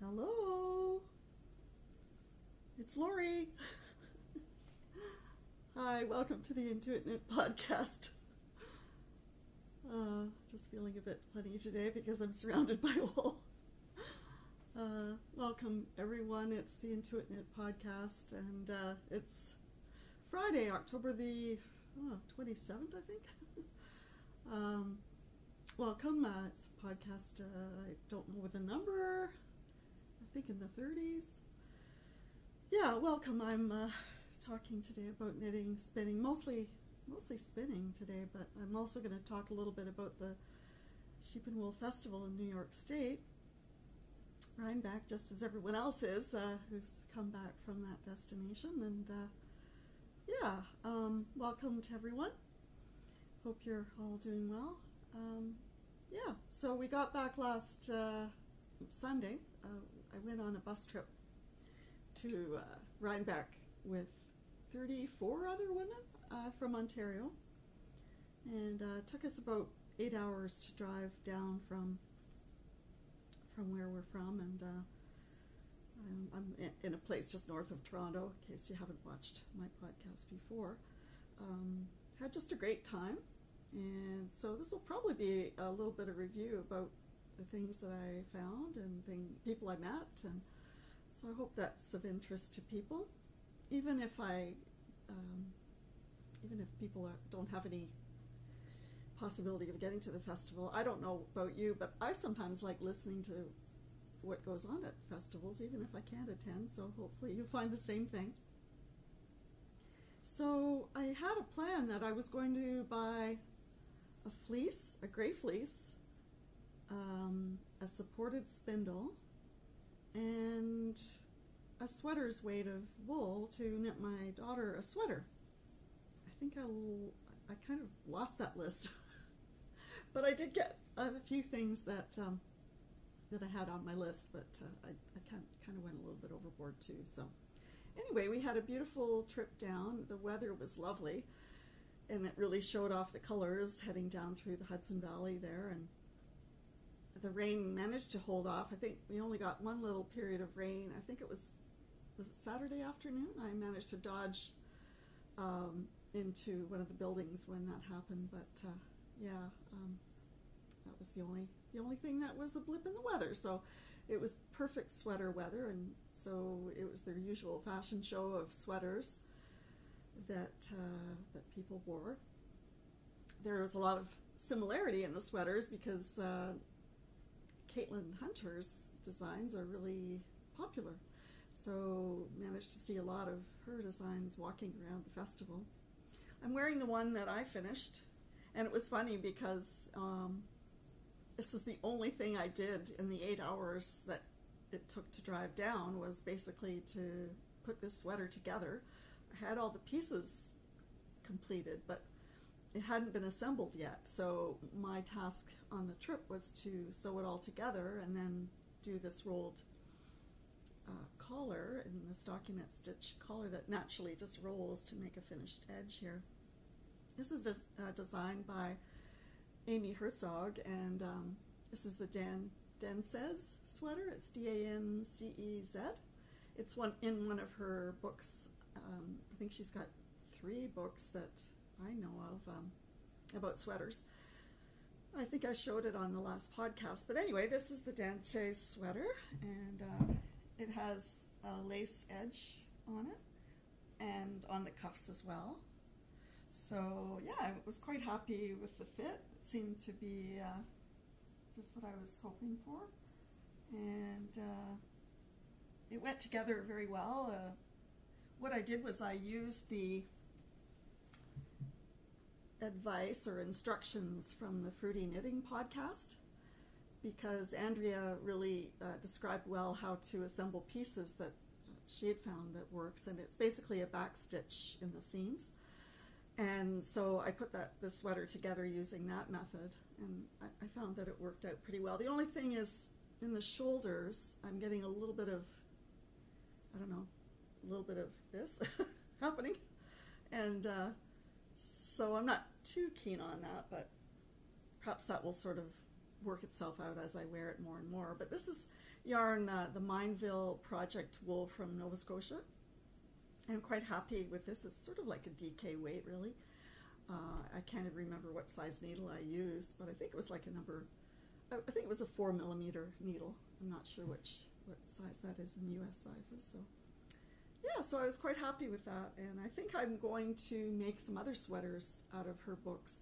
Hello, it's Lori. Hi, welcome to the Intuitknit podcast. Just feeling a bit funny today because I'm surrounded by wool. Welcome everyone, it's the Intuitknit podcast, and it's Friday, October the 27th, I think. Welcome, it's a podcast, I don't know what the number, I think in the 30s. Yeah, welcome. I'm talking today about knitting, spinning, mostly spinning today, but I'm also going to talk a little bit about the Sheep and Wool Festival in New York State, Rhinebeck, just as everyone else is who's come back from that destination. And welcome to everyone. Hope you're all doing well. So we got back last Sunday. I went on a bus trip to Rhinebeck with 34 other women from Ontario, and took us about 8 hours to drive down from where we're from, and I'm in a place just north of Toronto, in case you haven't watched my podcast before. Had just a great time, and so this will probably be a little bit of review about the things that I found and people I met, and so I hope that's of interest to people, even if people don't have any possibility of getting to the festival. I don't know about you, but I sometimes like listening to what goes on at festivals, even if I can't attend, so hopefully you find the same thing. So I had a plan that I was going to buy a fleece, a gray fleece, a supported spindle, and a sweater's weight of wool to knit my daughter a sweater. I think I kind of lost that list, but I did get a few things that I had on my list, but I kind of went a little bit overboard too. So anyway, we had a beautiful trip down. The weather was lovely, and it really showed off the colors heading down through the Hudson Valley there, and the rain managed to hold off. I think we only got one little period of rain. I think was it Saturday afternoon? I managed to dodge into one of the buildings when that happened, but that was the only thing that was the blip in the weather. So it was perfect sweater weather, and so it was their usual fashion show of sweaters that people wore. There was a lot of similarity in the sweaters because Caitlin Hunter's designs are really popular. So managed to see a lot of her designs walking around the festival. I'm wearing the one that I finished, and it was funny because this is the only thing I did in the 8 hours that it took to drive down, was basically to put this sweater together. I had all the pieces completed, but it hadn't been assembled yet. So my task on the trip was to sew it all together and then do this rolled collar, and the stockinette stitch collar that naturally just rolls to make a finished edge here. This is this design by Amy Herzog, and this is the Dancez sweater. It's D-A-N-C-E-Z. It's in one of her books. I think she's got 3 books that I know of about sweaters. I think I showed it on the last podcast. But anyway, this is the Dancez sweater, and it has a lace edge on it and on the cuffs as well. So yeah, I was quite happy with the fit. It seemed to be just what I was hoping for, and it went together very well. What I did was I used the advice or instructions from the Fruity Knitting podcast, because Andrea really described well how to assemble pieces that she had found that works, and it's basically a back stitch in the seams. And so I put this sweater together using that method, and I found that it worked out pretty well. The only thing is, in the shoulders, I'm getting a little bit of, this happening, and so I'm not too keen on that, but perhaps that will sort of work itself out as I wear it more and more. But this is yarn, the Mineville Project wool from Nova Scotia. I'm quite happy with this. It's sort of like a DK weight, really. I can't even remember what size needle I used, but I think it was like I think it was a 4mm needle. I'm not sure what size that is in US sizes. So yeah, so I was quite happy with that, and I think I'm going to make some other sweaters out of her books.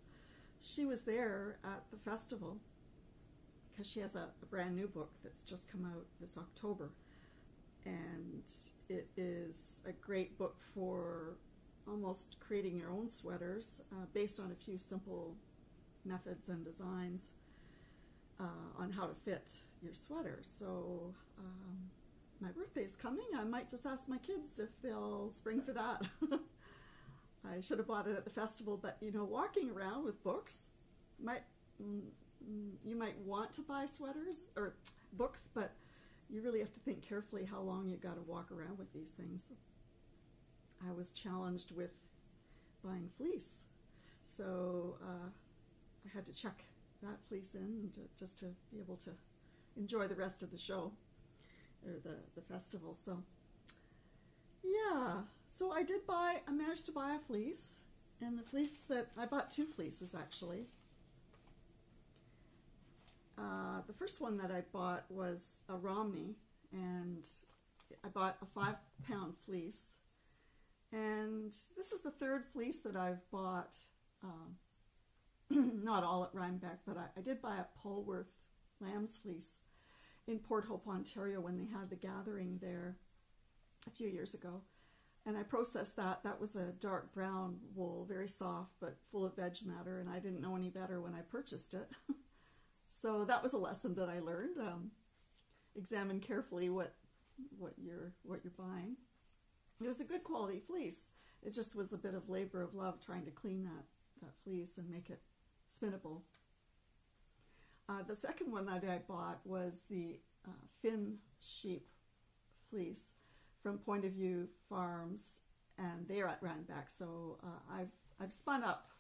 She was there at the festival because she has a brand new book that's just come out this October, and it is a great book for almost creating your own sweaters based on a few simple methods and designs on how to fit your sweater. So my birthday's coming. I might just ask my kids if they'll spring for that. I should have bought it at the festival, but you know, walking around with books, you might want to buy sweaters or books, but you really have to think carefully how long you got to walk around with these things. I was challenged with buying fleece, so I had to check that fleece in just to be able to enjoy the rest of the show or the festival. So yeah, so I managed to buy a fleece, and the fleece that I bought 2 fleeces actually. The first one that I bought was a Romney, and I bought a 5-pound fleece, and this is the 3rd fleece that I've bought, not all at Rhinebeck, but I did buy a Polworth lamb's fleece in Port Hope, Ontario, when they had the gathering there a few years ago, and I processed that. That was a dark brown wool, very soft but full of veg matter, and I didn't know any better when I purchased it. So that was a lesson that I learned. Examine carefully what you're buying. It was a good quality fleece. It just was a bit of labor of love trying to clean that fleece and make it spinnable. The second one that I bought was the Finn sheep fleece from Point of View Farms, and they're at Rhinebeck. So I've spun up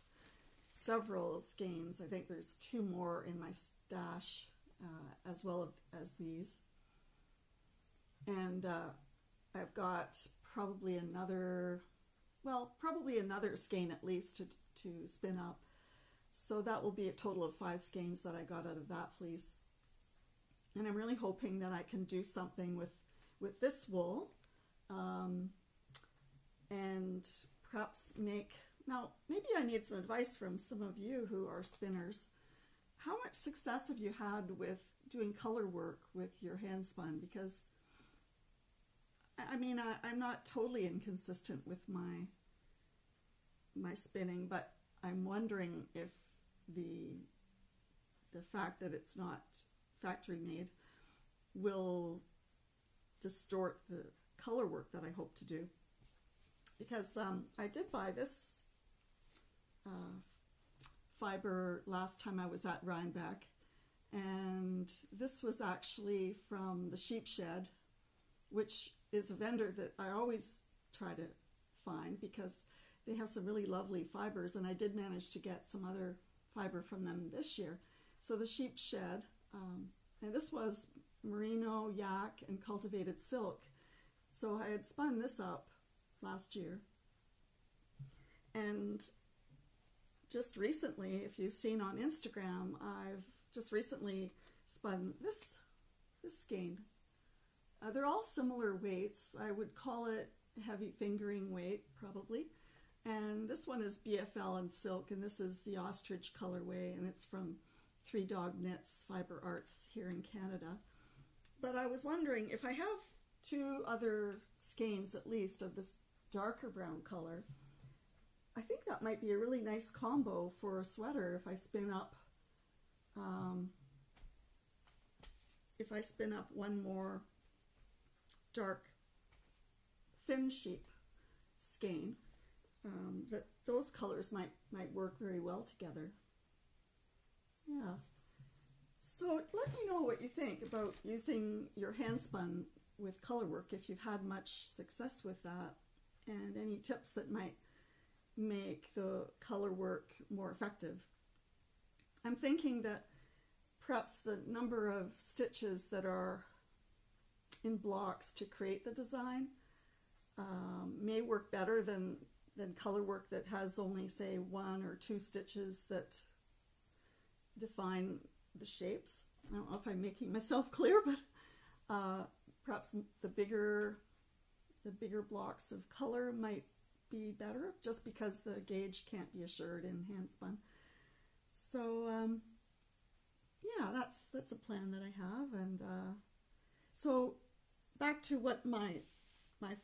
several skeins. I think there's 2 more in my stash as well as these, and I've got probably another skein at least to spin up. So that will be a total of 5 skeins that I got out of that fleece, and I'm really hoping that I can do something with this wool, and perhaps now maybe I need some advice from some of you who are spinners. How much success have you had with doing color work with your hand spun? Because I mean, I'm not totally inconsistent with my spinning, but I'm wondering if the fact that it's not factory made will distort the color work that I hope to do. Because I did buy this fiber last time I was at Rhinebeck, and this was actually from the Sheep Shed, which is a vendor that I always try to find because they have some really lovely fibers, and I did manage to get some other fiber from them this year. So the Sheep Shed, and this was merino, yak, and cultivated silk. So I had spun this up last year, and just recently, if you've seen on Instagram, I've just recently spun this skein. They're all similar weights. I would call it heavy fingering weight, probably. And this one is BFL and silk, and this is the ostrich colorway, and it's from 3 Dog Knits Fiber Arts here in Canada. But I was wondering if I have 2 other skeins at least of this darker brown color, I think that might be a really nice combo for a sweater if I spin up one more dark Finn sheep skein. That those colors might work very well together. Yeah. So let me know what you think about using your hand spun with color work, if you've had much success with that, and any tips that might make the color work more effective. I'm thinking that perhaps the number of stitches that are in blocks to create the design may work better than color work that has only, say, 1 or 2 stitches that define the shapes. I don't know if I'm making myself clear, but perhaps the bigger blocks of color might be better, just because the gauge can't be assured in hand spun. So yeah, that's a plan that I have. And so back to what my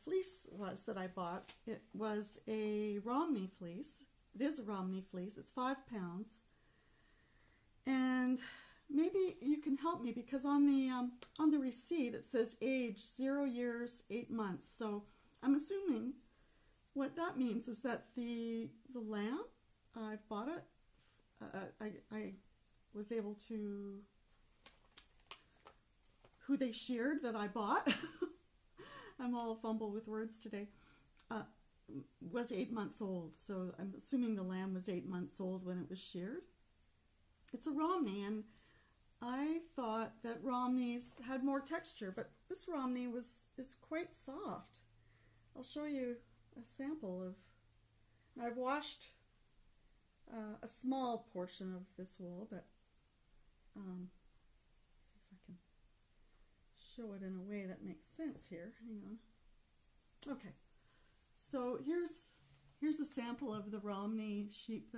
fleece was that I bought. It was a Romney fleece. It is a Romney fleece. It's 5 pounds. And maybe you can help me, because on the receipt it says age 0 years 8 months. So I'm assuming what that means is that the lamb, I bought it. I was able to, who they sheared that I bought. I'm all fumble with words today. Was 8 months old. So I'm assuming the lamb was 8 months old when it was sheared. It's a Romney, and I thought that Romneys had more texture, but this Romney is quite soft. I'll show you a sample of. I've washed a small portion of this wool, but see if I can show it in a way that makes sense here. Hang on. Okay, so here's a sample of the Romney sheep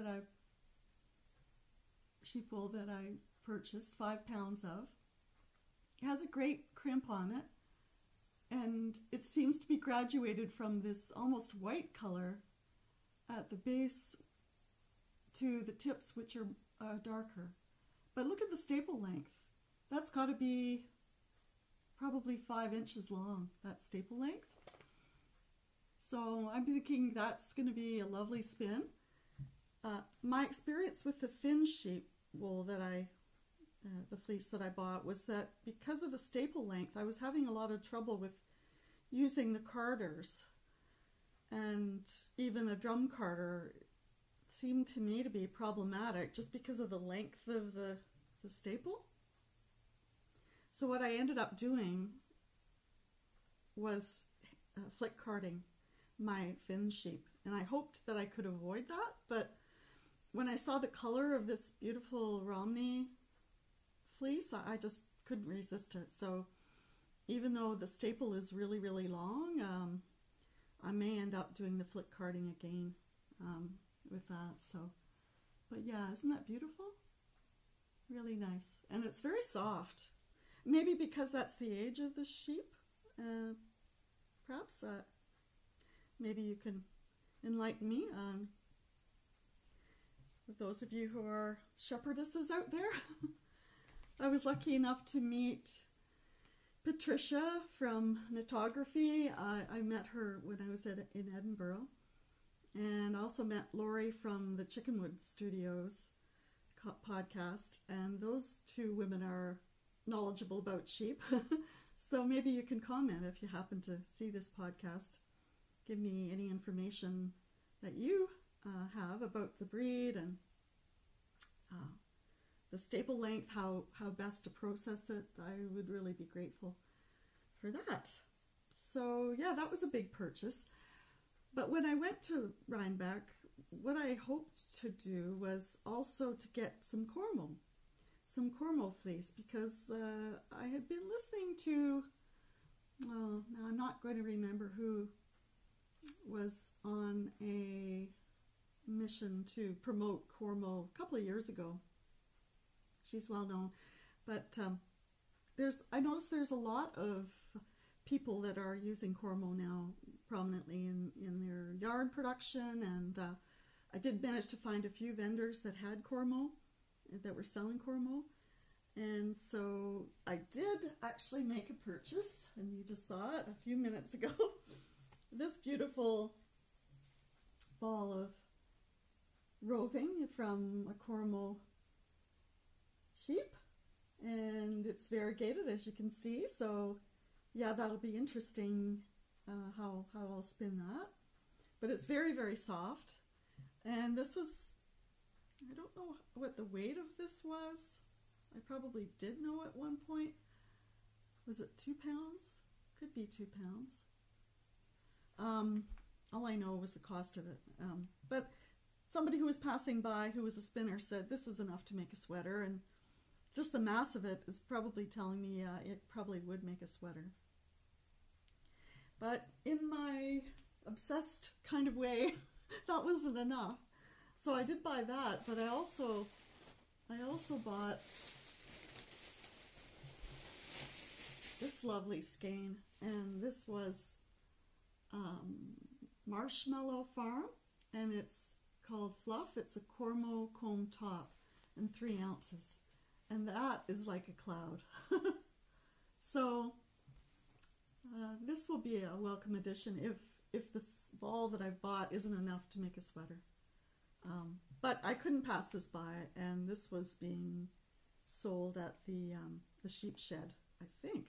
wool that I purchased, 5 pounds of. It has a great crimp on it, and it seems to be graduated from this almost white color at the base to the tips, which are darker. But look at the staple length. That's got to be probably 5 inches long, that staple length. So I'm thinking that's going to be a lovely spin. My experience with the Finn sheep wool that the fleece that I bought, was that because of the staple length, I was having a lot of trouble with using the carders, and even a drum carder seemed to me to be problematic just because of the length of the staple. So what I ended up doing was flick carding my Finn sheep, and I hoped that I could avoid that, but when I saw the color of this beautiful Romney fleece, I just couldn't resist it. So even though the staple is really, really long, I may end up doing the flick carding again with that. So, but yeah, isn't that beautiful? Really nice. And it's very soft. Maybe because that's the age of the sheep. Perhaps maybe you can enlighten me on. For those of you who are shepherdesses out there, I was lucky enough to meet Patricia from Knitography. I met her when I was in Edinburgh, and also met Lori from the Chickenwood Studios podcast, and those 2 women are knowledgeable about sheep. So maybe you can comment if you happen to see this podcast. Give me any information that you have about the breed and the staple length, how best to process it. I would really be grateful for that. So yeah, that was a big purchase. But when I went to Rhinebeck, what I hoped to do was also to get some Cormo fleece, because I had been listening to, well, now I'm not going to remember who was on a mission to promote Cormo a couple of years ago. She's well known, but I noticed there's a lot of people that are using Cormo now prominently in their yarn production, and I did manage to find a few vendors that had Cormo, that were selling Cormo, and so I did actually make a purchase, and you just saw it a few minutes ago. This beautiful ball of roving from a Cormo sheep, and it's variegated, as you can see. So yeah, that'll be interesting how I'll spin that. But it's very, very soft, and this was, I don't know what the weight of this was. I probably did know at one point. Was it 2 pounds? Could be 2 pounds. All I know was the cost of it. But somebody who was passing by, who was a spinner, said this is enough to make a sweater, and just the mass of it is probably telling me it probably would make a sweater. But in my obsessed kind of way, that wasn't enough. So I did buy that, but I also bought this lovely skein, and this was Marshmallow Farm, and it's called Fluff. It's a Cormo comb top and 3 ounces, and that is like a cloud. So this will be a welcome addition if this ball that I've bought isn't enough to make a sweater. But I couldn't pass this by, and this was being sold at the sheep shed, I think.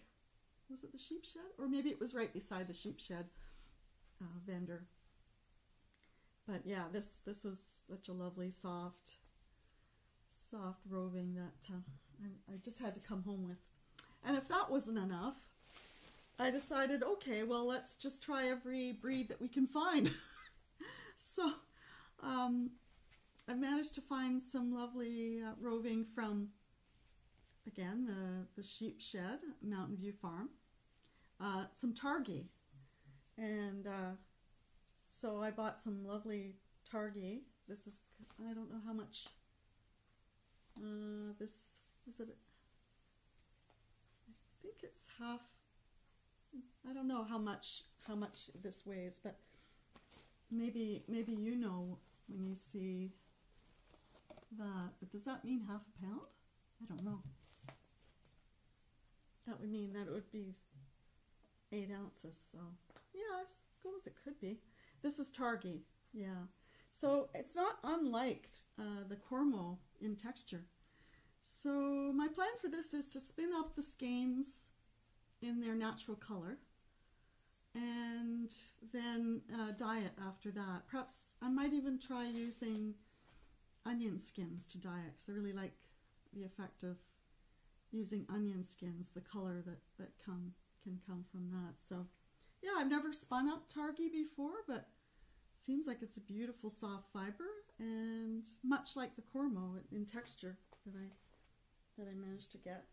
Was it the sheep shed? Or maybe it was right beside the sheep shed vendor. But yeah, this was such a lovely soft roving that I just had to come home with. And if that wasn't enough, I decided, okay, well, let's just try every breed that we can find. So I managed to find some lovely roving from, again, the sheep shed, Mountain View Farm, some Targhee, and so I bought some lovely Targhee. This is, I don't know how much, this, is it, I think it's half, I don't know how much this weighs, but maybe you know when you see that. But does that mean half a pound? I don't know. That would mean that it would be 8 ounces. So yeah, I suppose it could be. This is Targhee, yeah. So it's not unlike the Cormo in texture. So my plan for this is to spin up the skeins in their natural color, and then dye it after that. Perhaps I might even try using onion skins to dye it, because I really like the effect of using onion skins, the color that can come from that. So yeah, I've never spun up Targhee before, but it seems like it's a beautiful soft fiber, and much like the Cormo in texture that I managed to get.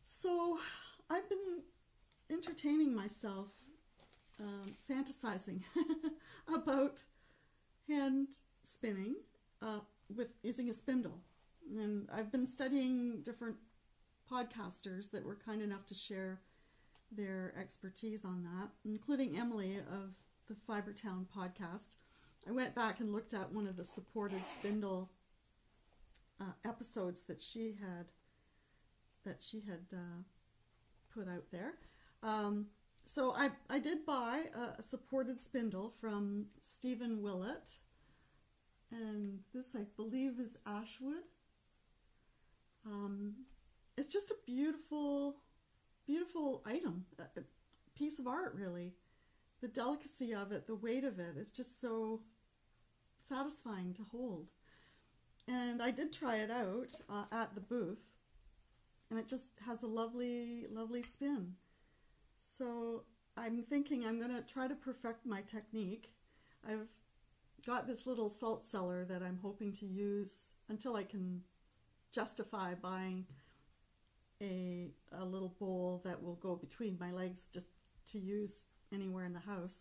So I've been entertaining myself, fantasizing about hand spinning with using a spindle. And I've been studying different podcasters that were kind enough to share their expertise on that, including Emily of the Fibertown podcast. I went back and looked at one of the supported spindle episodes that she had put out there. So I did buy a supported spindle from Stephen Willett, and this I believe is Ashwood. It's just a beautiful item, a piece of art really. The delicacy of it, the weight of it, is just so satisfying to hold. And I did try it out at the booth, and it just has a lovely spin. So I'm thinking I'm going to try to perfect my technique. I've got this little salt cellar that I'm hoping to use until I can justify buying a little bowl that will go between my legs just to use anywhere in the house.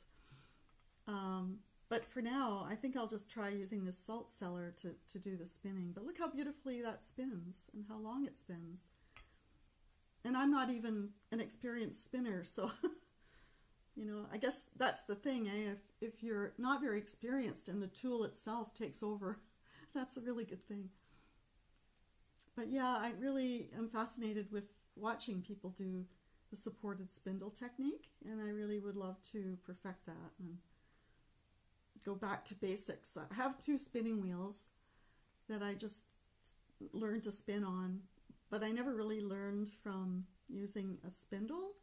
But for now, I think I'll just try using this salt cellar to do the spinning. But look how beautifully that spins and how long it spins. And I'm not even an experienced spinner, so you know, I guess that's the thing, eh? If you're not very experienced and the tool itself takes over, that's a really good thing. But yeah, I really am fascinated with watching people do the supported spindle technique, and I really would love to perfect that and go back to basics. I have 2 spinning wheels that I just learned to spin on, but I never really learned from using a spindle,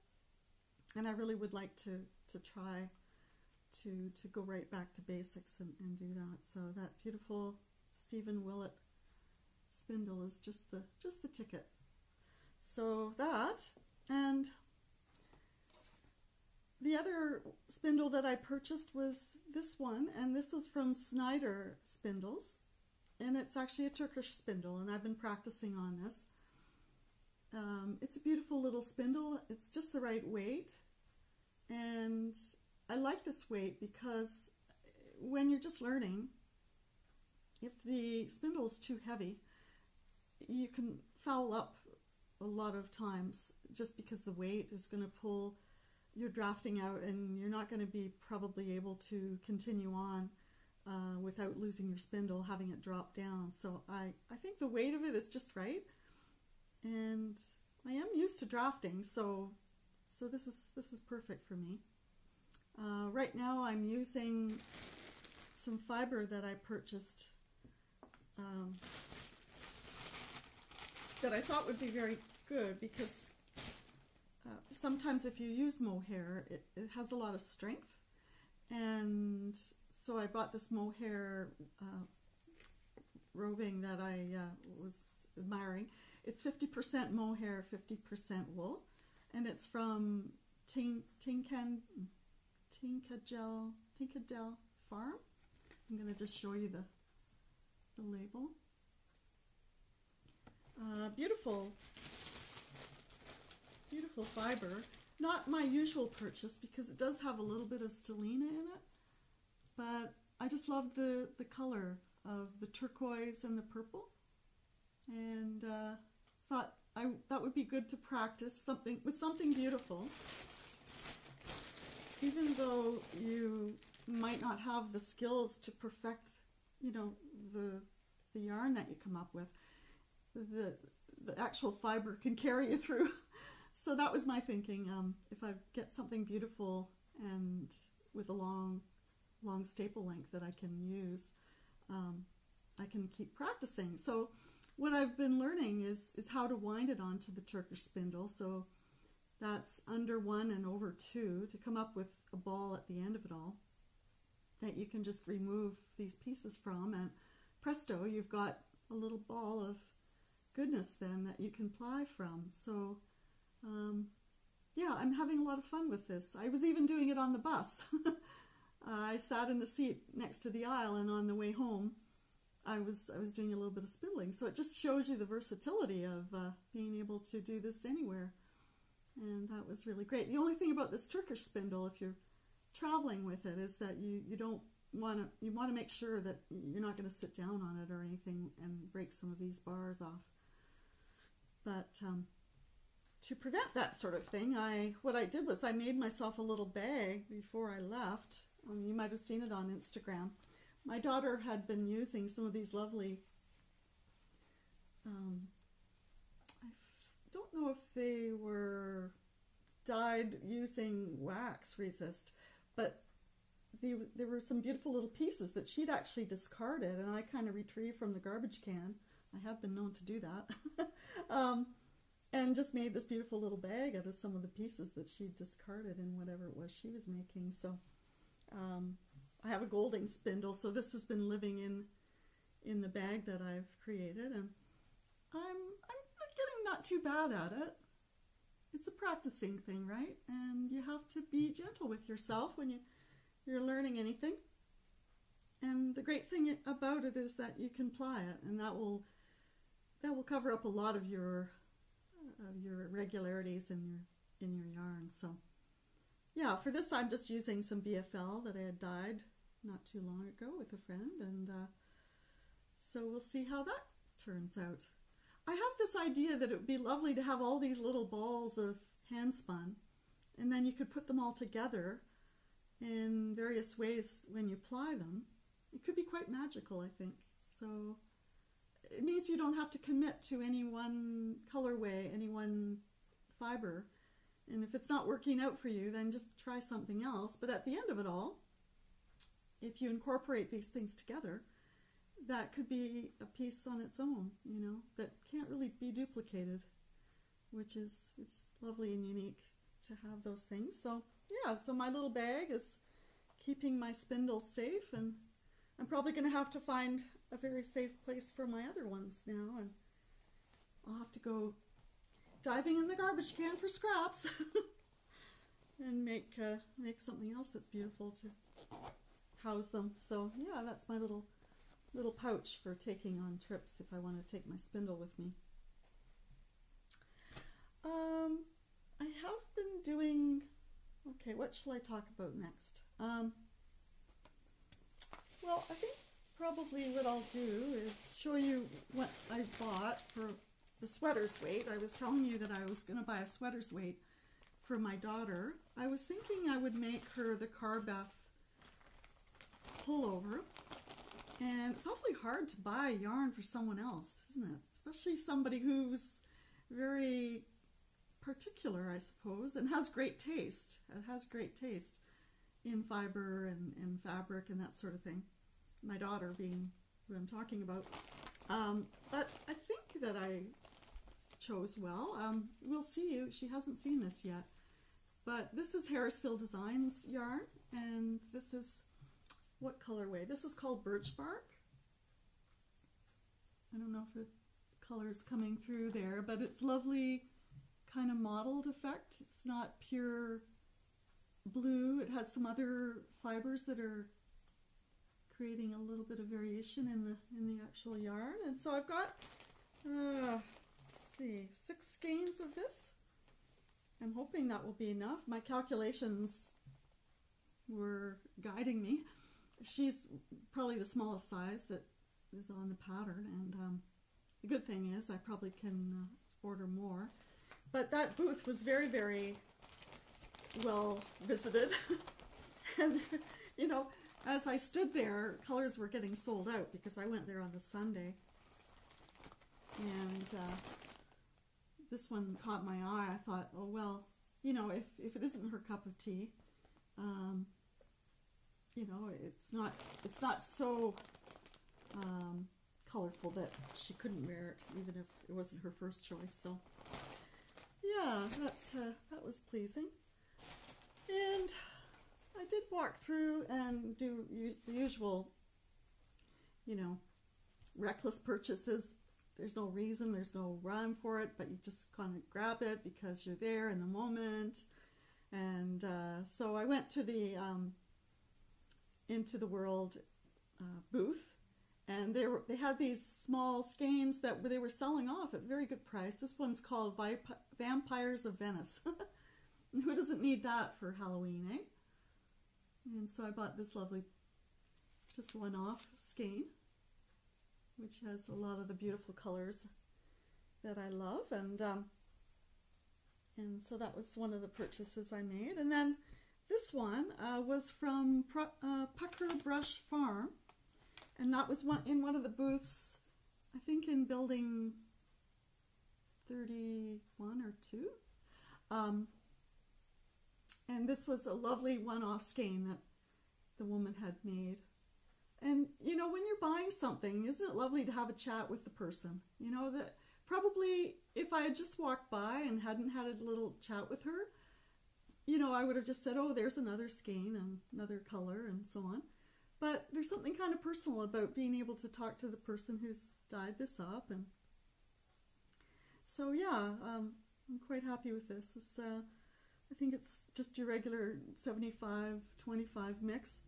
and I really would like to try to go right back to basics and do that. So that beautiful Stephen Willett spindle is just the ticket. So that, and the other spindle that I purchased was this one, and this was from Snyder Spindles, and it's actually a Turkish spindle, and I've been practicing on this. It's a beautiful little spindle. It's just the right weight, and I like this weight because when you're just learning, if the spindle is too heavy, you can foul up a lot of times just because the weight is going to pull your drafting out, and you're not going to be probably able to continue on without losing your spindle, having it drop down. So I think the weight of it is just right, and I am used to drafting, so this is perfect for me. Right now I'm using some fiber that I purchased that I thought would be very good, because sometimes if you use mohair, it has a lot of strength, and so I bought this mohair roving that I was admiring. It's 50% mohair, 50% wool, and it's from Tinkadel Farm. I'm going to just show you the label. Beautiful fiber. Not my usual purchase because it does have a little bit of selena in it, but I just love the color of the turquoise and the purple, and thought that would be good to practice something beautiful. Even though you might not have the skills to perfect, the yarn that you come up with, the actual fiber can carry you through. So that was my thinking. If I get something beautiful and with a long staple length that I can use, I can keep practicing. So what I've been learning is how to wind it onto the Turkish spindle. So that's under 1 and over 2 to come up with a ball at the end of it all that you can just remove these pieces from, and presto, you've got a little ball of goodness then that you can ply from. So yeah, I'm having a lot of fun with this. I was even doing it on the bus. I sat in the seat next to the aisle, and on the way home I was doing a little bit of spindling. So it just shows you the versatility of being able to do this anywhere, and that was really great. The only thing about this Turkish spindle, if you're traveling with it, is that you want to make sure that you're not going to sit down on it or anything and break some of these bars off. But to prevent that sort of thing, what I did was I made myself a little bag before I left. You might have seen it on Instagram. My daughter had been using some of these lovely, I don't know if they were dyed using wax resist, but there were some beautiful little pieces that she'd actually discarded, and I kind of retrieved from the garbage can. I have been known to do that. And just made this beautiful little bag out of some of the pieces that she'd discarded in whatever it was she was making. So I have a Golding spindle, so this has been living in the bag that I've created, and I'm getting not too bad at it. It's a practicing thing, right? And you have to be gentle with yourself when you're learning anything. And the great thing about it is that you can ply it, and that will cover up a lot of your irregularities in your yarn. So yeah, for this I'm just using some BFL that I had dyed not too long ago with a friend, and so we'll see how that turns out. I have this idea that it would be lovely to have all these little balls of hand spun, and then you could put them all together in various ways when you ply them. It could be quite magical, I think. So it means you don't have to commit to any one colorway, any one fiber. And if it's not working out for you, then just try something else. But at the end of it all, if you incorporate these things together, that could be a piece on its own, that can't really be duplicated, which is, it's lovely and unique to have those things. So yeah, so my little bag is keeping my spindle safe and I'm probably going to have to find a very safe place for my other ones now, and I'll have to go diving in the garbage can for scraps and make something else that's beautiful to house them. So yeah, that's my little pouch for taking on trips if I want to take my spindle with me. I have been doing, okay, what shall I talk about next? Well, I think probably what I'll do is show you what I bought for the sweater's weight. I was telling you that I was going to buy a sweater's weight for my daughter. I was thinking I would make her the Carbeth pullover. And it's awfully hard to buy yarn for someone else, isn't it? Especially somebody who's very particular, I suppose, and has great taste. It has great taste in fiber and fabric and that sort of thing. My daughter being who I'm talking about. But I think that I chose well. We'll see. She hasn't seen this yet. But this is Harrisville Designs yarn, and this is, what colorway? This is called Birch Bark. I don't know if the color's coming through there, but it's lovely kind of mottled effect. It's not pure blue. It has some other fibers that are creating a little bit of variation in the actual yarn. And so I've got, let's see, 6 skeins of this. I'm hoping that will be enough. My calculations were guiding me. She's probably the smallest size that is on the pattern, and the good thing is I probably can order more. But that booth was very, very well visited. And, you know, as I stood there, colors were getting sold out because I went there on the Sunday. And this one caught my eye. I thought, oh, well, you know, if it isn't her cup of tea, you know, it's not so colorful that she couldn't wear it, even if it wasn't her first choice. So yeah, that was pleasing. And I did walk through and do the usual, you know, reckless purchases. There's no reason, there's no rhyme for it, but you just kind of grab it because you're there in the moment. And so I went to the Into the World booth, and they had these small skeins that they were selling off at a very good price. This one's called Vampires of Venice. Who doesn't need that for Halloween, eh? And so I bought this lovely, just one-off skein, which has a lot of the beautiful colors that I love, and so that was one of the purchases I made. And then this one was from Pucker Brush Farm, and that was in one of the booths, I think in building 31 or 2. And this was a lovely one-off skein that the woman had made. And, you know, when you're buying something, isn't it lovely to have a chat with the person? You know, that probably if I had just walked by and hadn't had a little chat with her, you know, I would have just said, oh, there's another skein and another color and so on. But there's something kind of personal about being able to talk to the person who's dyed this up. And so, yeah, I'm quite happy with this. It's, I think it's just your regular 75-25 mix.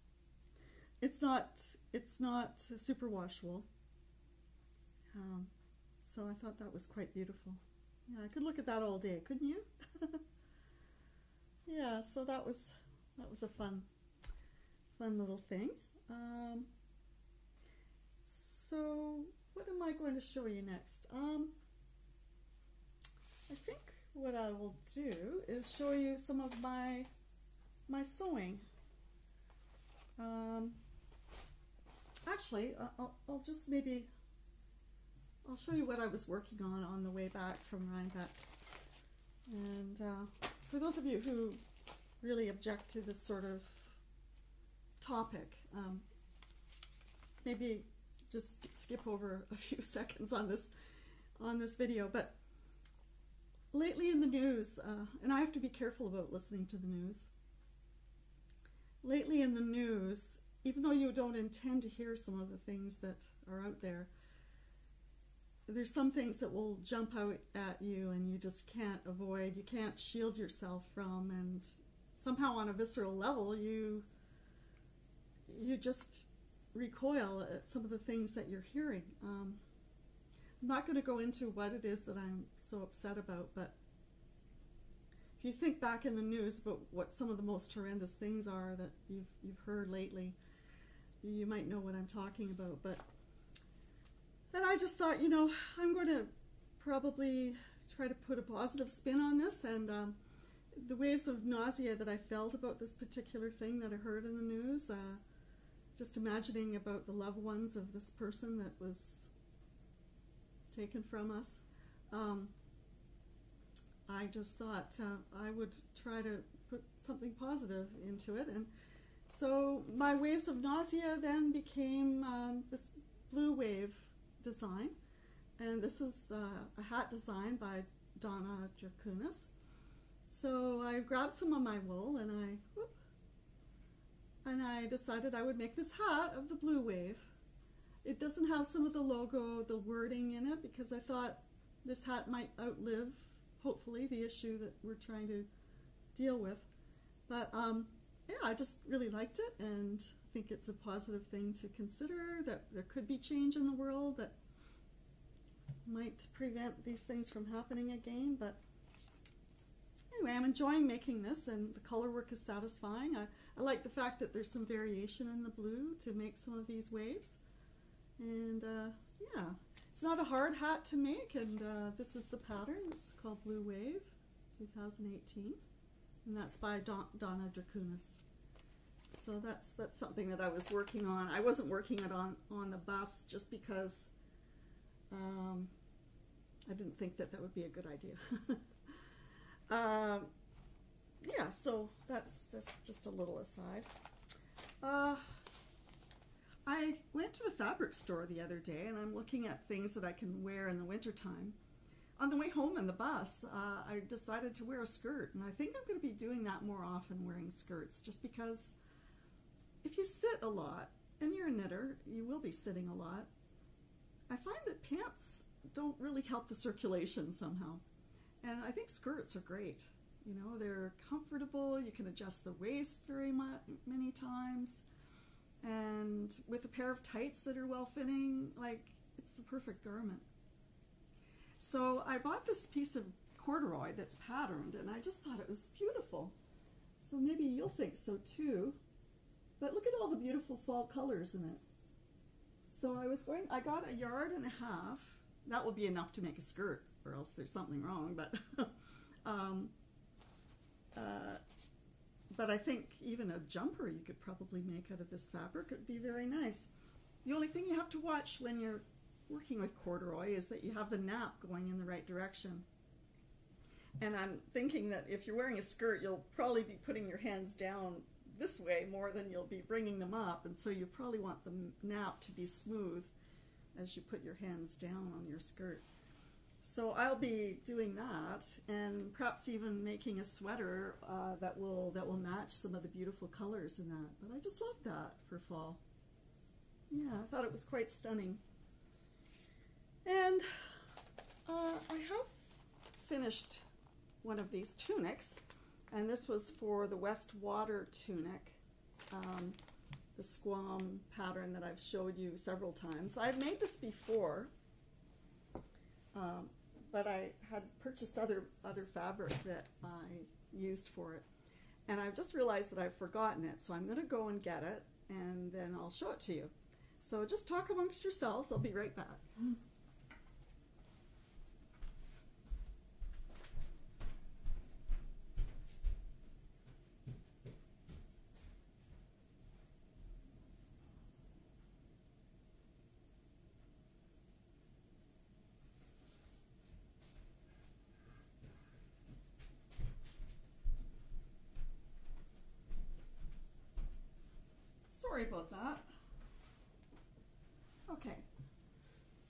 It's not super washable. So I thought that was quite beautiful. Yeah, I could look at that all day, couldn't you? Yeah, so that was a fun little thing. So what am I going to show you next? I think what I will do is show you some of my sewing. Actually, I'll just maybe I'll show you what I was working on the way back from Rhinebeck. And for those of you who really object to this sort of topic, maybe just skip over a few seconds on this video. But lately in the news, and I have to be careful about listening to the news. Lately in the news, even though you don't intend to hear some of the things that are out there, there's some things that will jump out at you and you just can't avoid, you can't shield yourself from, and somehow on a visceral level you just recoil at some of the things that you're hearing. I'm not going to go into what it is that I'm so upset about, but if you think back in the news about what some of the most horrendous things are that you've heard lately, you might know what I'm talking about. But then I just thought, you know, I'm going to probably try to put a positive spin on this, and the waves of nausea that I felt about this particular thing that I heard in the news, just imagining about the loved ones of this person that was taken from us, I just thought I would try to put something positive into it. And so my waves of nausea then became this blue wave design, and this is a hat design by Donna Dracunis. So I grabbed some of my wool and I decided I would make this hat of the blue wave. It doesn't have some of the logo, the wording in it, because I thought this hat might outlive, hopefully, the issue that we're trying to deal with. But yeah, I just really liked it, and I think it's a positive thing to consider, that there could be change in the world that might prevent these things from happening again. But anyway, I'm enjoying making this, and the color work is satisfying. I like the fact that there's some variation in the blue to make some of these waves. And yeah, it's not a hard hat to make, and this is the pattern. It's called Blue Wave 2018, and that's by Donna Dracunis. So that's something that I was working on. I wasn't working it on the bus just because I didn't think that would be a good idea. Yeah, so that's just a little aside. I went to the fabric store the other day, and I'm looking at things that I can wear in the wintertime. On the way home in the bus, I decided to wear a skirt, and I think I'm going to be doing that more often, wearing skirts, just because if you sit a lot, and you're a knitter, you will be sitting a lot. I find that pants don't really help the circulation somehow, and I think skirts are great. You know, they're comfortable, you can adjust the waist very many times, and with a pair of tights that are well-fitting, like, it's the perfect garment. So I bought this piece of corduroy that's patterned, and I just thought it was beautiful. So maybe you'll think so too. But look at all the beautiful fall colors in it. So I got 1.5 yards. That will be enough to make a skirt, or else there's something wrong, but but I think even a jumper you could probably make out of this fabric. It would be very nice. The only thing you have to watch when you're working with corduroy is that you have the nap going in the right direction. And I'm thinking that if you're wearing a skirt, you'll probably be putting your hands down this way more than you'll be bringing them up, and so you probably want the nap to be smooth as you put your hands down on your skirt. So I'll be doing that, and perhaps even making a sweater that will match some of the beautiful colors in that. But I just love that for fall. Yeah, I thought it was quite stunning. And I have finished one of these tunics, and this was for the West Water tunic, the squam pattern that I've showed you several times. I've made this before, but I had purchased other fabric that I used for it, and I've just realized that I've forgotten it, so I'm going to go and get it, and then I'll show it to you. So just talk amongst yourselves. I'll be right back. Sorry about that. Okay,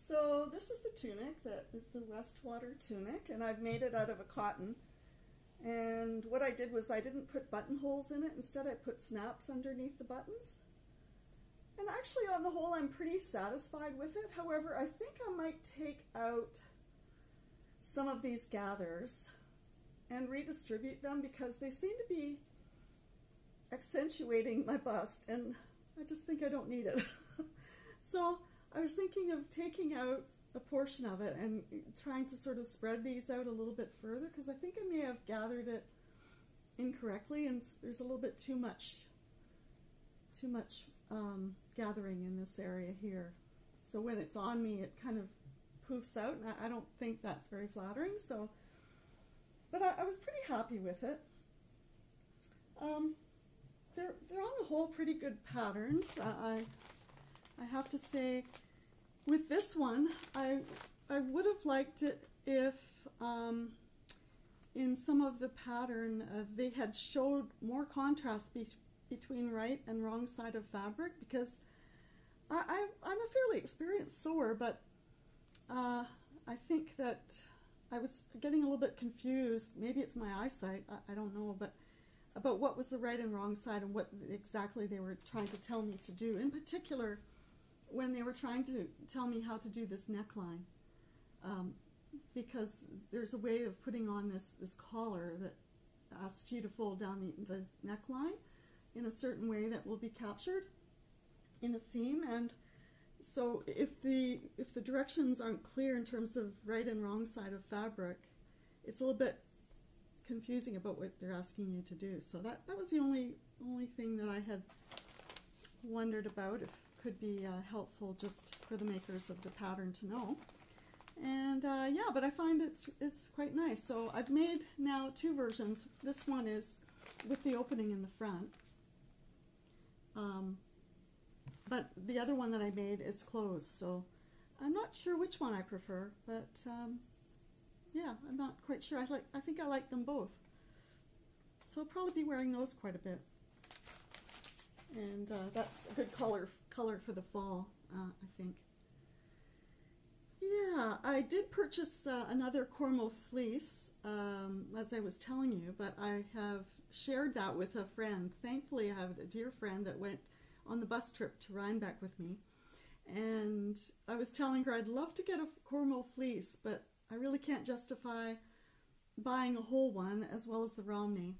so this is the tunic that is the Westwater tunic, and I've made it out of a cotton. And what I did was I didn't put buttonholes in it. Instead, I put snaps underneath the buttons. And actually, on the whole, I'm pretty satisfied with it. However, I think I might take out some of these gathers and redistribute them because they seem to be accentuating my bust, and I just think I don't need it. So I was thinking of taking out a portion of it and trying to sort of spread these out a little bit further, because I think I may have gathered it incorrectly, and there's a little bit too much gathering in this area here. So when it's on me, it kind of poofs out, and I don't think that's very flattering. So, but I was pretty happy with it. They're on the whole pretty good patterns. I have to say, with this one, I would have liked it if in some of the pattern they had showed more contrast between right and wrong side of fabric, because I'm a fairly experienced sewer, but I think that I was getting a little bit confused. Maybe it's my eyesight, I don't know, but about what was the right and wrong side and what exactly they were trying to tell me to do. In particular, when they were trying to tell me how to do this neckline, because there's a way of putting on this collar that asks you to fold down the neckline in a certain way that will be captured in a seam. And so if the directions aren't clear in terms of right and wrong side of fabric, it's a little bit confusing about what they're asking you to do. So that was the only thing that I had wondered about, if could be helpful just for the makers of the pattern to know. And yeah, but I find it's quite nice. So I've made now two versions. This one is with the opening in the front, but the other one that I made is closed. So I'm not sure which one I prefer, but yeah, I'm not quite sure. I think I like them both. So I'll probably be wearing those quite a bit. And that's a good color for the fall, I think. Yeah, I did purchase another Cormo fleece, as I was telling you, but I have shared that with a friend. Thankfully, I have a dear friend that went on the bus trip to Rhinebeck with me. And I was telling her I'd love to get a Cormo fleece, but I really can't justify buying a whole one as well as the Romney.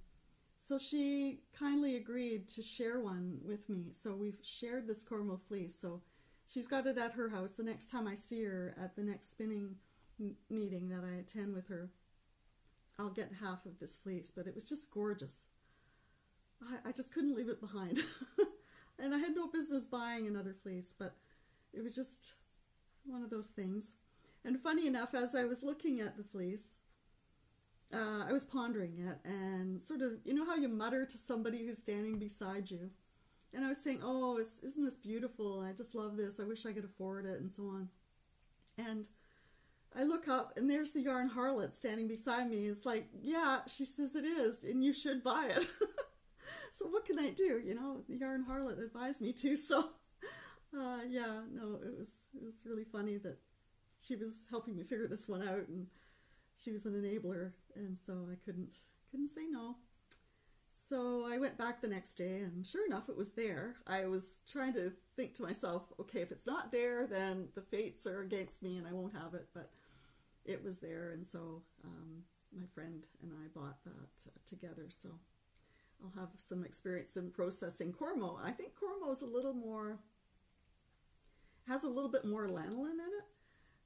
So she kindly agreed to share one with me. So we've shared this Cormo fleece. So she's got it at her house. The next time I see her at the next spinning meeting that I attend with her, I'll get half of this fleece. But it was just gorgeous. I just couldn't leave it behind. And I had no business buying another fleece, but it was just one of those things. And funny enough, as I was looking at the fleece, I was pondering it, and sort of, you know how you mutter to somebody who's standing beside you? And I was saying, oh, isn't this beautiful? I just love this. I wish I could afford it, and so on. And I look up, and there's the yarn harlot standing beside me. It's like, yeah, she says it is, and you should buy it. So what can I do? You know, the yarn harlot advised me to. So, yeah, no, it was really funny that she was helping me figure this one out, and she was an enabler, and so I couldn't say no. So I went back the next day, and sure enough, it was there. I was trying to think to myself, okay, if it's not there, then the fates are against me and I won't have it, but it was there, and so my friend and I bought that together, so I'll have some experience in processing Cormo. I think Cormo is has a little bit more lanolin in it,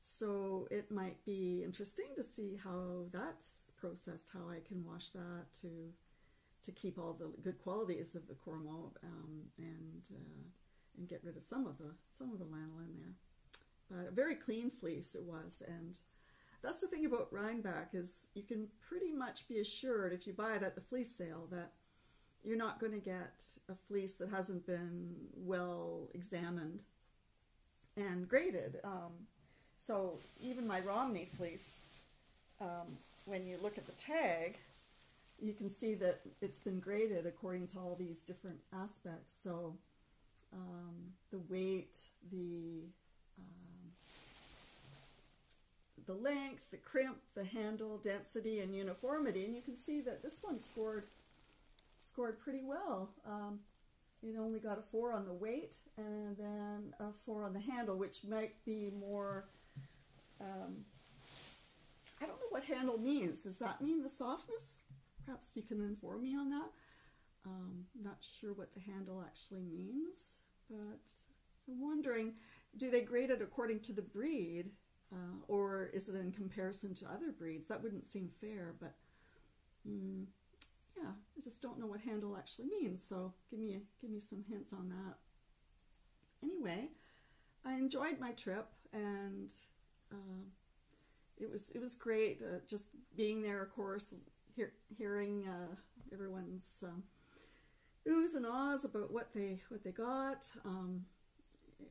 so it might be interesting to see how that's processed, how I can wash that to keep all the good qualities of the Cormo and get rid of some of the lanolin there. But a very clean fleece it was, and that's the thing about Rhinebeck, is you can pretty much be assured if you buy it at the fleece sale that you're not going to get a fleece that hasn't been well examined and graded. So even my Romney fleece, when you look at the tag, you can see that it's been graded according to all these different aspects. So the weight, the length, the crimp, the handle, density, and uniformity. And you can see that this one scored pretty well. it only got a 4 on the weight and then a 4 on the handle, which might be more, I don't know what handle means. Does that mean the softness? Perhaps you can inform me on that. Not sure what the handle actually means, but I'm wondering, do they grade it according to the breed, or is it in comparison to other breeds? That wouldn't seem fair, but yeah, I just don't know what handle actually means, so give me some hints on that. Anyway, I enjoyed my trip, and it was great, just being there, of course, hearing everyone's oohs and ahs about what they got.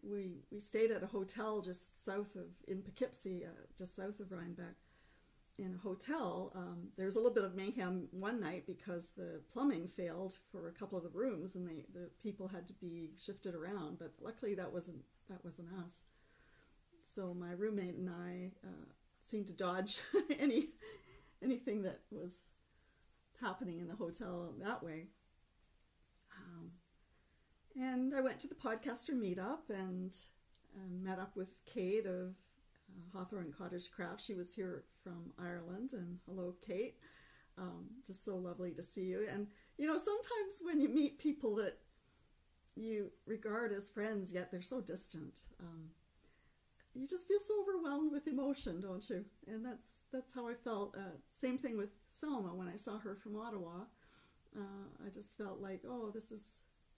We stayed at a hotel just south of, in Poughkeepsie, just south of Rhinebeck, in a hotel. There was a little bit of mayhem one night because the plumbing failed for a couple of the rooms, and the people had to be shifted around. But luckily, that wasn't us. So my roommate and I seemed to dodge anything that was happening in the hotel that way. And I went to the podcaster meetup and met up with Kate of Hawthorne Cottage Craft. She was here from Ireland, and hello, Kate. Just so lovely to see you. And, you know, sometimes when you meet people that you regard as friends, yet they're so distant, you just feel so overwhelmed with emotion, don't you? And that's how I felt. Same thing with Selma when I saw her from Ottawa. I just felt like, oh, this is,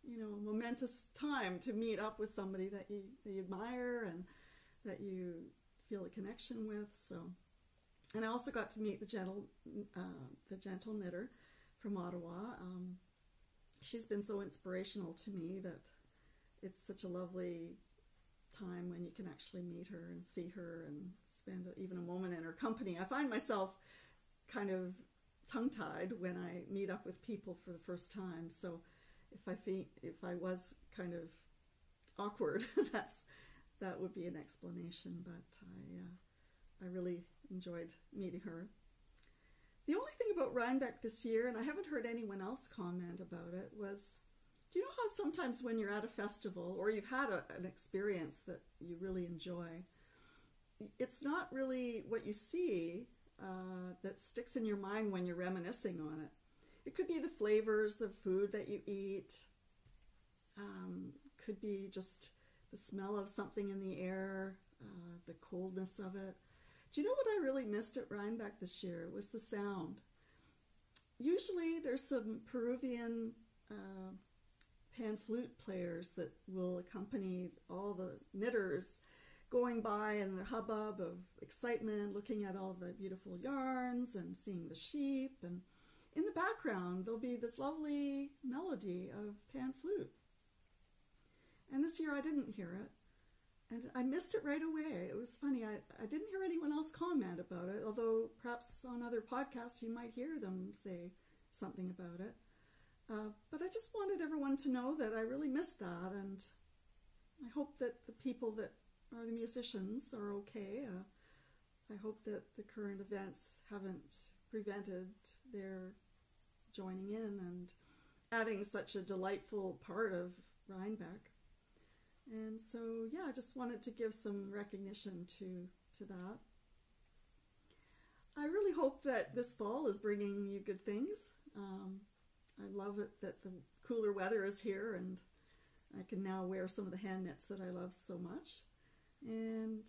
you know, a momentous time to meet up with somebody that you admire and that you feel a connection with. So, and I also got to meet the gentle knitter from Ottawa. She's been so inspirational to me that it's such a lovely time when you can actually meet her and see her and spend even a moment in her company. I find myself kind of tongue-tied when I meet up with people for the first time. So if I was kind of awkward, that would be an explanation. But I really enjoyed meeting her. The only thing about Rhinebeck this year, and I haven't heard anyone else comment about it, was, do you know how sometimes when you're at a festival or you've had an experience that you really enjoy, it's not really what you see that sticks in your mind when you're reminiscing on it. It could be the flavors of food that you eat. Could be just the smell of something in the air, the coldness of it. Do you know what I really missed at Rhinebeck this year? Was the sound. Usually there's some Peruvian pan flute players that will accompany all the knitters going by in the hubbub of excitement, looking at all the beautiful yarns and seeing the sheep, and in the background there'll be this lovely melody of pan flute. And this year I didn't hear it, and I missed it right away. It was funny, I didn't hear anyone else comment about it, although perhaps on other podcasts you might hear them say something about it. But I just wanted everyone to know that I really missed that, and I hope that the people that are the musicians are okay. I hope that the current events haven't prevented their joining in and adding such a delightful part of Rhinebeck. And so, yeah, I just wanted to give some recognition to that. I really hope that this fall is bringing you good things. I love it that the cooler weather is here, and I can now wear some of the hand knits that I love so much. And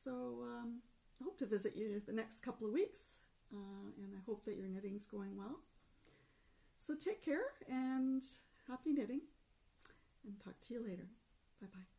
so I hope to visit you the next couple of weeks, and I hope that your knitting's going well. So take care, and happy knitting, and talk to you later. Bye-bye.